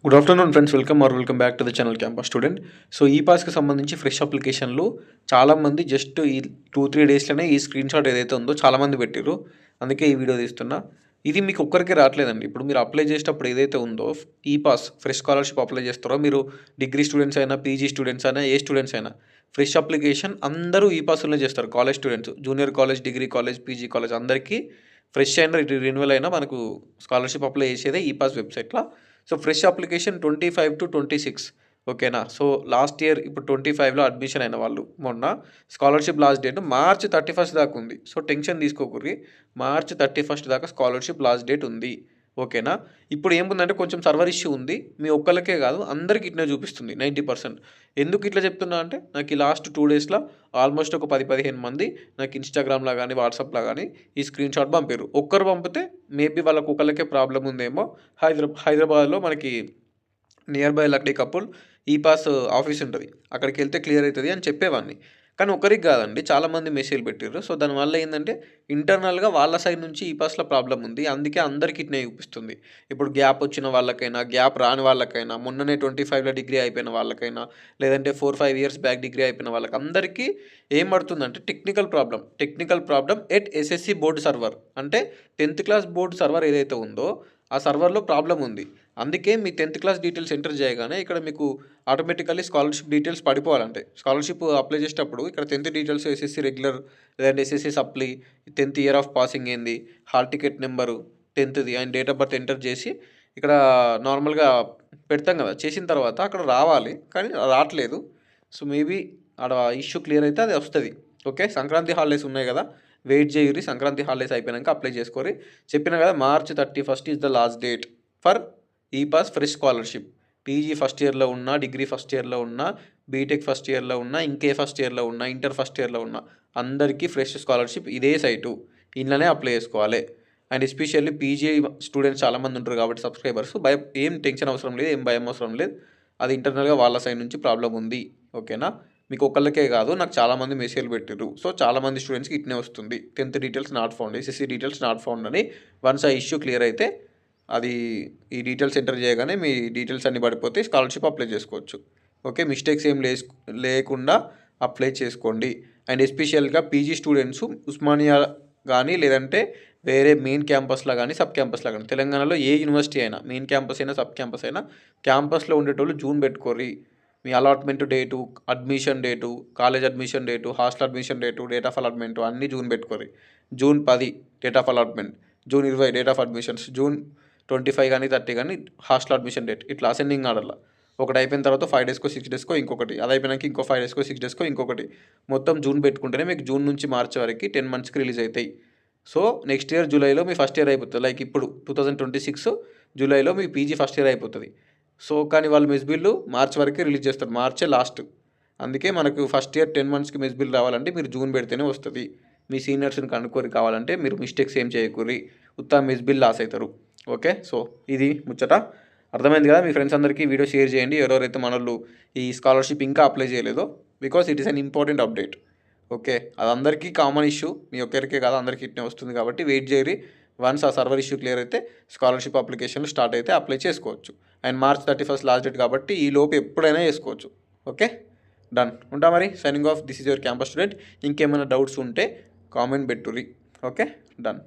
Good afternoon friends, welcome back to the channel campus student. So ఈ పాస్కి సంబంధించి fresh అప్లికేషన్లు చాలామంది జస్ట్ ఈ 2-3 డేస్లోనే ఈ స్క్రీన్ షాట్ ఏదైతే ఉందో చాలామంది పెట్టిర్రు. అందుకే ఈ వీడియో తీస్తున్నా. ఇది మీకు ఒక్కరికి రావట్లేదండి. ఇప్పుడు మీరు అప్లై చేసేటప్పుడు ఏదైతే ఉందో ఈ పాస్ ఫ్రెష్ స్కాలర్షిప్ అప్లై చేస్తారో, మీరు డిగ్రీ స్టూడెంట్స్ అయినా, పీజీ స్టూడెంట్స్ అయినా, ఏ స్టూడెంట్స్ అయినా ఫ్రెష్ అప్లికేషన్ అందరూ ఈ పాస్లోనే చేస్తారు. College students, junior college, degree college, PG college అందరికీ ఫ్రెష్ అయినా రెన్యువల్ అయినా మనకు స్కాలర్షిప్ అప్లై చేసేదే ఈ పాస్ వెబ్సైట్లో. సో ఫ్రెష్ అప్లికేషన్ 25-26 ఓకేనా. సో లాస్ట్ ఇయర్ ఇప్పుడు 25లో అడ్మిషన్ అయిన వాళ్ళు మొన్న స్కాలర్షిప్ లాస్ట్ డేట్ మార్చ్ 31 దాకా ఉంది. సో టెన్షన్ తీసుకోకూరి, మార్చ్ 31 దాకా స్కాలర్షిప్ లాస్ట్ డేట్ ఉంది ఓకేనా. ఇప్పుడు ఏముందంటే కొంచెం సర్వర్ ఇష్యూ ఉంది. మీ ఒక్కళ్ళకే కాదు అందరికి ఇట్లా చూపిస్తుంది 90%. ఎందుకు ఇట్లా చెప్తున్నా అంటే, నాకు ఈ లాస్ట్ 2 డేస్లో ఆల్మోస్ట్ ఒక 10-15 మంది నాకు ఇన్స్టాగ్రామ్లో కానీ వాట్సాప్లో కానీ ఈ స్క్రీన్ షాట్ పంపారు. ఒక్కరు పంపితే మేబీ వాళ్ళకు ఒకళ్ళకే ప్రాబ్లం ఉందేమో. హైదరాబాద్లో మనకి నియర్ బై లక్డీ కపుల్ ఈ పాస్ ఆఫీస్ ఉంటుంది, అక్కడికి వెళ్తే క్లియర్ అవుతుంది అని చెప్పేవాడిని. కానీ ఒకరికి కాదండి, చాలామంది మెసేజ్లు పెట్టారు. సో దానివల్ల ఏంటంటే ఇంటర్నల్గా వాళ్ళ సైడ్ నుంచి ఈ పాస్లో ప్రాబ్లం ఉంది. అందుకే అందరికీ ఇట్నే చూపిస్తుంది. ఇప్పుడు గ్యాప్ వచ్చిన వాళ్ళకైనా, గ్యాప్ రాని వాళ్ళకైనా, మొన్ననే 25లో డిగ్రీ అయిపోయిన వాళ్ళకైనా, లేదంటే 4-5 ఇయర్స్ బ్యాక్ డిగ్రీ అయిపోయిన వాళ్ళకి అందరికీ ఏం పడుతుందంటే technical problem at SSC board server. అంటే 10th క్లాస్ బోర్డు సర్వర్ ఏదైతే ఉందో ఆ సర్వర్లో ప్రాబ్లం ఉంది. అందుకే మీ 10th క్లాస్ డీటెయిల్స్ ఎంటర్ చేయగానే ఇక్కడ మీకు ఆటోమేటికల్లీ స్కాలర్షిప్ డీటెయిల్స్ పడిపోవాలంటే, స్కాలర్షిప్ అప్లై చేసేటప్పుడు ఇక్కడ 10th డీటెయిల్స్, ఎస్ఎస్సి రెగ్యులర్ లేదంటే SSC supply, 10th year of passing ఏంది, హాల్ టికెట్ నెంబరు 10థ్ది and date of birth enter చేసి ఇక్కడ నార్మల్గా పెడతాం కదా. చేసిన తర్వాత అక్కడ రావాలి, కానీ రావట్లేదు. సో మేబీ ఆడ ఇష్యూ క్లియర్ అయితే అది వస్తుంది. ఓకే, సంక్రాంతి హాలిడేస్ ఉన్నాయి కదా, వెయిట్ చేయరి. సంక్రాంతి హాలిడేస్ అయిపోయాక అప్లై చేసుకోరి. చెప్పిన కదా, March 31 is the last date for e pass fresh scholarship. PG first ఇయర్లో ఉన్నా, డిగ్రీ ఫస్ట్ ఇయర్లో ఉన్నా, బీటెక్ ఫస్ట్ ఇయర్లో ఉన్నా, ఇంకే ఫస్ట్ ఇయర్లో ఉన్నా, ఇంటర్ ఫస్ట్ ఇయర్లో ఉన్నా అందరికీ ఫ్రెష్ స్కాలర్షిప్ ఇదే సైటు, ఇంట్లోనే అప్లై చేసుకోవాలి. అండ్ ఎస్పెషల్లీ పీజీ స్టూడెంట్స్ చాలామంది ఉంటారు కాబట్టి సబ్స్క్రైబర్స్ ఏం టెన్షన్ అవసరం లేదు, ఏం భయం అవసరం లేదు. అది ఇంటర్నల్గా వాళ్ళ సైడ్ నుంచి ప్రాబ్లం ఉంది ఓకేనా. మీకు ఒకళ్ళకే కాదు, నాకు చాలామంది మెసేజ్లు పెట్టారు. సో చాలామంది స్టూడెంట్స్కి ఇట్నే వస్తుంది, 10th details not found, SSC details not found అని. వన్స్ ఆ ఇష్యూ క్లియర్ అయితే అది ఈ డీటెయిల్స్ ఎంటర్ చేయగానే మీ డీటెయిల్స్ అన్నీ పడిపోతే స్కాలర్షిప్ అప్లై చేసుకోవచ్చు. ఓకే, మిస్టేక్స్ ఏం లేకుండా అప్లై చేసుకోండి. అండ్ ఎస్పెషల్గా పీజీ స్టూడెంట్స్ ఉస్మానియా కానీ, లేదంటే వేరే మెయిన్ క్యాంపస్లో కానీ, సబ్ క్యాంపస్లో కానీ, తెలంగాణలో ఏ యూనివర్సిటీ అయినా మెయిన్ క్యాంపస్ అయినా, సబ్ క్యాంపస్ అయినా, క్యాంపస్లో ఉండేటోళ్ళు జూన్ పెట్టుకోరి. మీ allotment date, admission date, college admission date, hostel admission date, date of allotment అన్నీ జూన్ పెట్టుకోరి. June 10 date of allotment, June 20 date of admissions, June 25 కానీ 30 కానీ హాస్టల్ అడ్మిషన్ డేట్. ఇట్లా అసెండింగ్ ఆర్డర్లో ఒకటి అయిపోయిన తర్వాత 5 డేస్కో 6 డేస్కో ఇంకొకటి, అది అయిపోయినాక ఇంకో 5 డేస్కో 6 డేస్కో ఇంకొకటి, మొత్తం జూన్ పెట్టుకుంటేనే మీకు జూన్ నుంచి మార్చి వరకు 10 మంత్స్కి రిలీజ్ అవుతాయి. సో నెక్స్ట్ ఇయర్ జూలైలో మీ ఫస్ట్ ఇయర్ అయిపోతుంది. లైక్ ఇప్పుడు 2026 జూలైలో మీ పీజీ ఫస్ట్ ఇయర్ అయిపోతుంది. సో కానీ వాళ్ళు మెస్ బిల్లు మార్చ్ వరకే రిలీజ్ చేస్తారు, మార్చే లాస్ట్. అందుకే మనకు ఫస్ట్ ఇయర్ 10 మంత్స్కి మెస్ బిల్ రావాలంటే మీరు జూన్ పెడితేనే వస్తుంది. మీ సీనియర్స్ని కనుక్కోరి కావాలంటే, మీరు మిస్టేక్స్ ఏం చేయకూరి, ఉత్తా మెస్ బిల్ లాస్ అవుతారు. ఓకే, సో ఇది ముచ్చట అర్థమైంది కదా. మీ ఫ్రెండ్స్ అందరికీ వీడియో షేర్ చేయండి, ఎవరెవరైతే మనోళ్ళు ఈ స్కాలర్షిప్ ఇంకా అప్లై చేయలేదో, because it is an important update. Okay, అది అందరికీ కామన్ ఇష్యూ, మీ ఒక్కరికే కాదు అందరికీ ఇట్నే వస్తుంది. కాబట్టి వెయిట్ చేయరి. వన్స్ ఆ సర్వర్ ఇష్యూ క్లియర్ అయితే స్కాలర్షిప్ అప్లికేషన్లు స్టార్ట్ అయితే అప్లై చేసుకోవచ్చు. అండ్ మార్చ్ 31 లాస్ట్ డేట్ కాబట్టి ఈ లోపు ఎప్పుడైనా చేసుకోవచ్చు. Okay, done. ఉంటా మరి, signing off. This is your campus student. ఇంకేమైనా డౌట్స్ ఉంటే కామెంట్ పెట్టుర్రి. Okay, done.